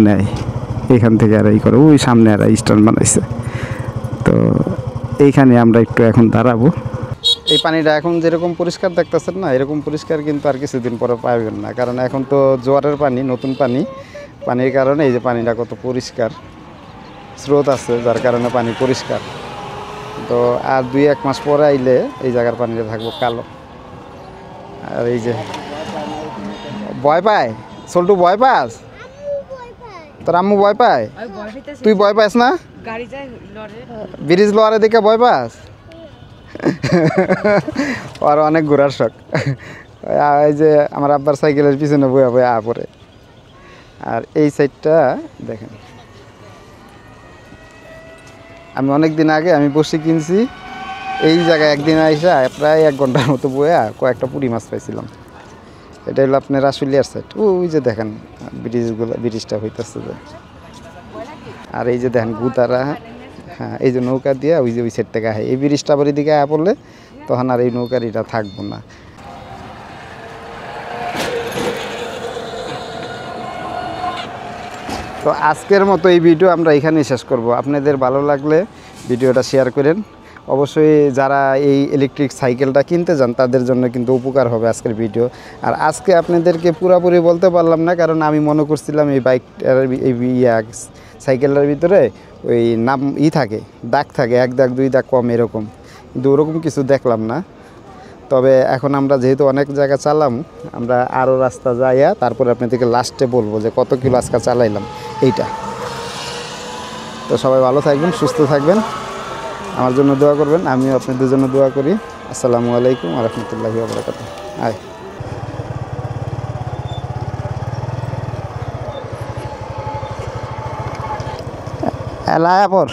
নেয় এখান থেকে আর এই করে ওই সামনে আর স্ট্যান্ড বানাইছে। তো এইখানে আমরা একটু এখন দাঁড়াবো। এই পানিটা এখন যেরকম পরিষ্কার দেখতেছেন না, এরকম পরিষ্কার কিন্তু আর কিছুদিন পরে পাবেন না, কারণ এখন তো জোয়ারের পানি, নতুন পানির কারণে এই যে পানিটা কত পরিষ্কার, স্রোত আছে যার কারণে পানি পরিষ্কার। তো আর 2-1 মাস পরে আইলে এই জায়গার পানিটা থাকবো কালো। আর এই যে ভয় পায় সল্টু, ভয় পাস? তোর আম্মু ভয় পায়? তুই ভয় পাস না? ব্রিজ লোয়ারে দেখে ভয় পাস? আর অনেক ঘোরার শখ। এই যে আমার আব্বার সাইকেলের পিছনে বয়ে বয়ে পড়ে। আর এই সাইডটা দেখেন, আমি অনেক দিন আগে আমি বসে কিনছি এই জায়গায়, একদিন আইসা প্রায় 1 ঘন্টার মতো বয়ে কয়েকটা পুঁটি মাছ পাইছিলাম। এটা হলো আপনার আশুলিয়ার সাইড। ওই যে দেখেন ব্রিজটা হইতেছে যে, আর এই যে দেখেন গুতারা, হ্যাঁ এই যে নৌকা দিয়ে ওই যে ওই সাইড থেকে আহে, এই ব্রিজটা আবার এদিকে আয়া পড়লে তখন আর এই নৌকার এটা থাকবো না। তো আজকের মতো এই ভিডিও আমরা এখানেই শেষ করব। আপনাদের ভালো লাগলে ভিডিওটা শেয়ার করেন। অবশ্যই যারা এই ইলেকট্রিক সাইকেলটা কিনতে যান তাদের জন্য কিন্তু উপকার হবে আজকের ভিডিও। আর আজকে আপনাদেরকে পুরোপুরি বলতে পারলাম না, কারণ আমি মনে করছিলাম এই বাইকটার এই সাইকেলটার ভিতরে ওই নাম থাকে, দাগ থাকে, 1 দাগ 2 দাগ কম এরকম, কিন্তু ওরকম কিছু দেখলাম না। তবে এখন আমরা যেহেতু অনেক জায়গা চালাম, আমরা আরও রাস্তা যাইয়া তারপরে আপনাদেরকে লাস্টে বলবো যে কত কিলো আজকে চালাইলাম এইটা। তো সবাই ভালো থাকবেন, সুস্থ থাকবেন, আমার জন্য দোয়া করবেন, আমিও আপনাদের জন্য দোয়া করি। আসসালামু আলাইকুম ওয়া রাহমাতুল্লাহি ওয়া বারাকাতুহু। আয় এলায়া পর